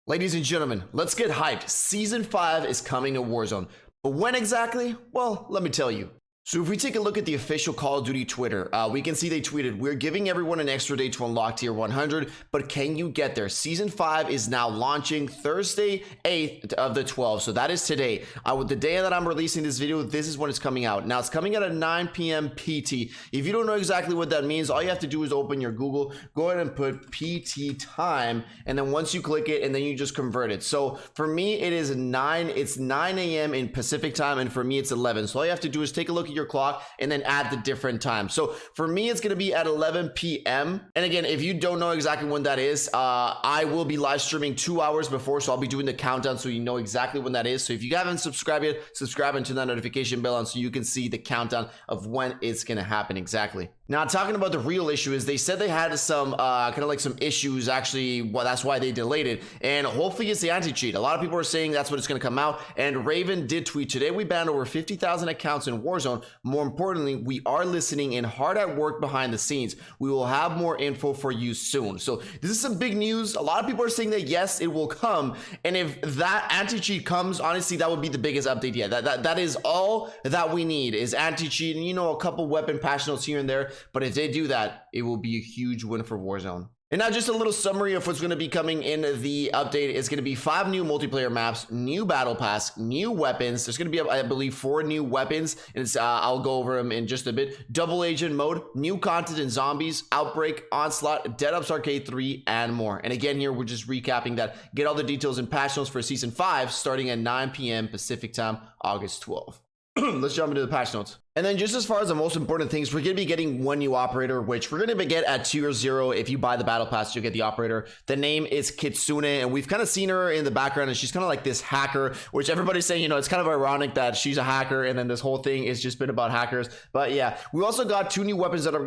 Ladies and gentlemen, let's get hyped. Season 5 is coming to Warzone. But when exactly? Well, let me tell you. So if we take a look at the official Call of Duty Twitter, we can see they tweeted, "We're giving everyone an extra day to unlock tier 100, but can you get there? Season 5 is now launching Thursday, 8th of the 12th." So that is today. With the day that I'm releasing this video, this is when it's coming out. Now it's coming out at 9 p.m. PT. If you don't know exactly what that means, all you have to do is open your Google, go ahead and put PT time, and then once you click it, and then you just convert it. So for me, it's 9 a.m. in Pacific time, and for me, it's 11. So all you have to do is take a look at your clock and then add the different times. So for me, it's going to be at 11 p.m. And again, if you don't know exactly when that is, I will be live streaming 2 hours before, so I'll be doing the countdown so you know exactly when that is. So if you haven't subscribed yet, subscribe and turn that notification bell on so you can see the countdown of when it's going to happen exactly. Now, talking about the real issue is they said they had some kind of like some issues. Actually, well, that's why they delayed it, and hopefully it's the anti-cheat. A lot of people are saying that's what it's going to come out, and Raven did tweet, "Today we banned over 50,000 accounts in Warzone. More importantly, we are listening and hard at work behind the scenes. We will have more info for you soon." So this is some big news. A lot of people are saying that yes, it will come, and if that anti-cheat comes, honestly, that would be the biggest update yet. That is all that we need is anti-cheat, and a couple weapon patch notes here and there. But if they do that, it will be a huge win for Warzone. And now just a little summary of what's going to be coming in the update. It's going to be 5 new multiplayer maps, new battle pass, new weapons. There's going to be, I believe, 4 new weapons, and I'll go over them in just a bit. Double agent mode, new content in zombies, outbreak, onslaught, Dead Ups Arcade 3, and more. And again, here we're just recapping that. Get all the details and patch notes for season 5 starting at 9 p.m. Pacific time, August 12th. Let's jump into the patch notes. And then just as far as the most important things, we're going to be getting 1 new operator, which we're going to get at tier 0. If you buy the battle pass, you'll get the operator. The name is Kitsune, and we've kind of seen her in the background, and she's kind of like this hacker, which everybody's saying, it's kind of ironic that she's a hacker, and then this whole thing is just been about hackers. But yeah, we also got 2 new weapons that are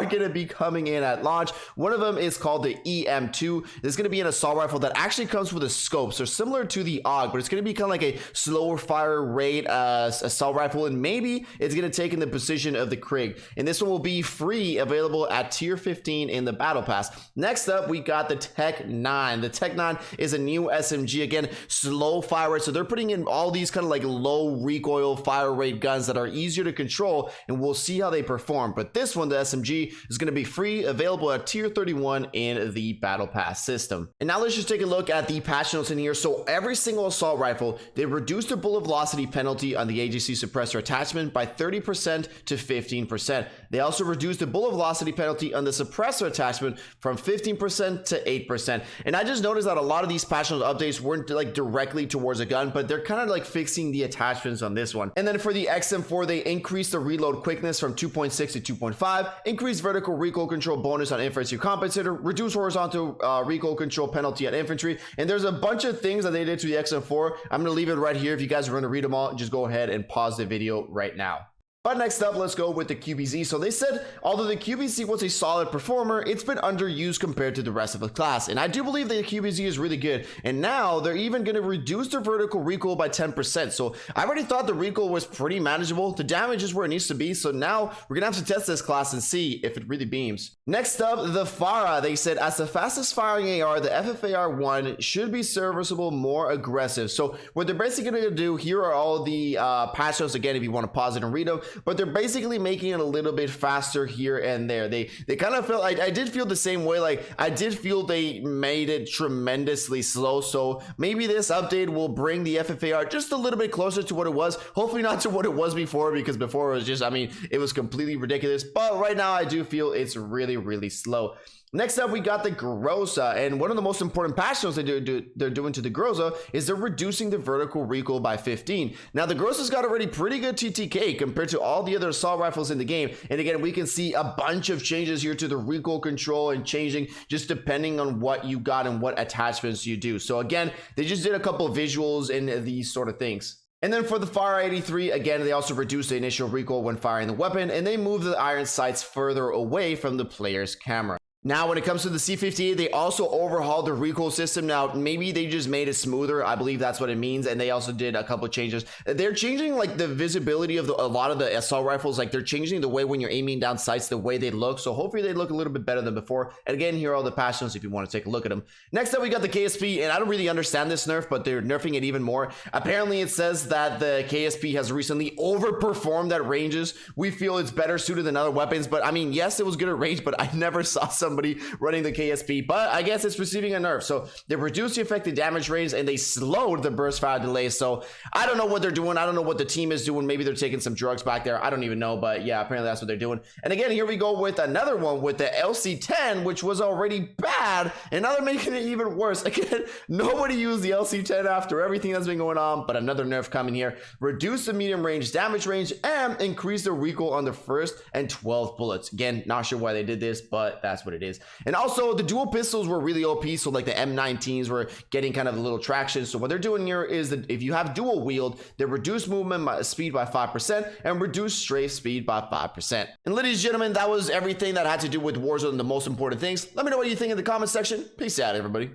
going to be coming in at launch. One of them is called the EM2. This is going to be an assault rifle that actually comes with a scope, so similar to the AUG, but it's going to be kind of like a slower fire rate assault rifle, and maybe it's going to take in the position of the Krig. And this one will be free, available at tier 15 in the battle pass. Next up, we got the Tech 9. The Tech 9 is a new SMG, again, slow fire rate. So they're putting in all these kind of like low recoil fire rate guns that are easier to control, and we'll see how they perform. But this one, the SMG, is going to be free, available at tier 31 in the battle pass system. And now let's just take a look at the patch notes in here. So every single assault rifle, they reduced the bullet velocity penalty on the AGC suppressor attachment by 30% to 15%. They also reduced the bullet velocity penalty on the suppressor attachment from 15% to 8%. And I just noticed that a lot of these patch note updates weren't like directly towards a gun, but they're kind of like fixing the attachments on this one. And then for the XM4, they increased the reload quickness from 2.6 to 2.5, increased vertical recoil control bonus on infantry compensator, reduced horizontal recoil control penalty on infantry. And there's a bunch of things that they did to the XM4. I'm going to leave it right here. If you guys are going to read them all, just go ahead and pause the video right now. But next up, let's go with the QBZ. So they said, although the QBZ was a solid performer, it's been underused compared to the rest of the class. And I do believe the QBZ is really good. And now they're even going to reduce their vertical recoil by 10%. So I already thought the recoil was pretty manageable. The damage is where it needs to be. So now we're going to have to test this class and see if it really beams. Next up, the Pharah. They said, as the fastest firing AR, the FFAR1 should be serviceable, more aggressive. So what they're basically going to do, here are all the patch notes again, if you want to pause it and read them. But they're basically making it a little bit faster here and there. They kind of felt, I did feel the same way. Like I did feel they made it tremendously slow. So maybe this update will bring the FFAR just a little bit closer to what it was. Hopefully not to what it was before, because before it was just, it was completely ridiculous. But right now I do feel it's really, really slow. Next up, we got the Grossa, and one of the most important patch notes they're doing to the Grossa is they're reducing the vertical recoil by 15. Now, the Grossa's got already pretty good TTK compared to all the other assault rifles in the game, and again, we can see a bunch of changes here to the recoil control and changing just depending on what you got and what attachments you do. So again, they just did a couple of visuals in these sort of things. And then for the Pharah 83, again, they also reduced the initial recoil when firing the weapon, and they moved the iron sights further away from the player's camera. Now, when it comes to the C58, they also overhauled the recoil system. Now, maybe they just made it smoother. I believe that's what it means. And they also did a couple of changes. They're changing like the visibility of a lot of the assault rifles. Like they're changing the way when you're aiming down sights, the way they look. So hopefully they look a little bit better than before. And again, here are all the patch notes if you want to take a look at them. Next up, we got the KSP. And I don't really understand this nerf, but they're nerfing it even more. Apparently, it says that the KSP has recently overperformed at ranges. We feel it's better suited than other weapons. But I mean, yes, it was good at range, but I never saw somebody running the KSP, but I guess it's receiving a nerf. So they reduced the effective damage range and they slowed the burst fire delay. So I don't know what they're doing. I don't know what the team is doing. Maybe they're taking some drugs back there. I don't even know, but yeah, apparently that's what they're doing. And again, here we go with another one with the LC10, which was already bad, and now they're making it even worse. Again, nobody used the LC10 after everything that's been going on, but another nerf coming here. Reduce the medium range damage range and increase the recoil on the first and 12th bullets. Again, not sure why they did this, but that's what it is. And also the dual pistols were really OP, so like the M19s were getting kind of a little traction. So what they're doing here is that if you have dual wield, they reduce movement speed by 5% and reduce strafe speed by 5%. And ladies and gentlemen, that was everything that had to do with Warzone, the most important things. Let me know what you think in the comment section. Peace out, everybody.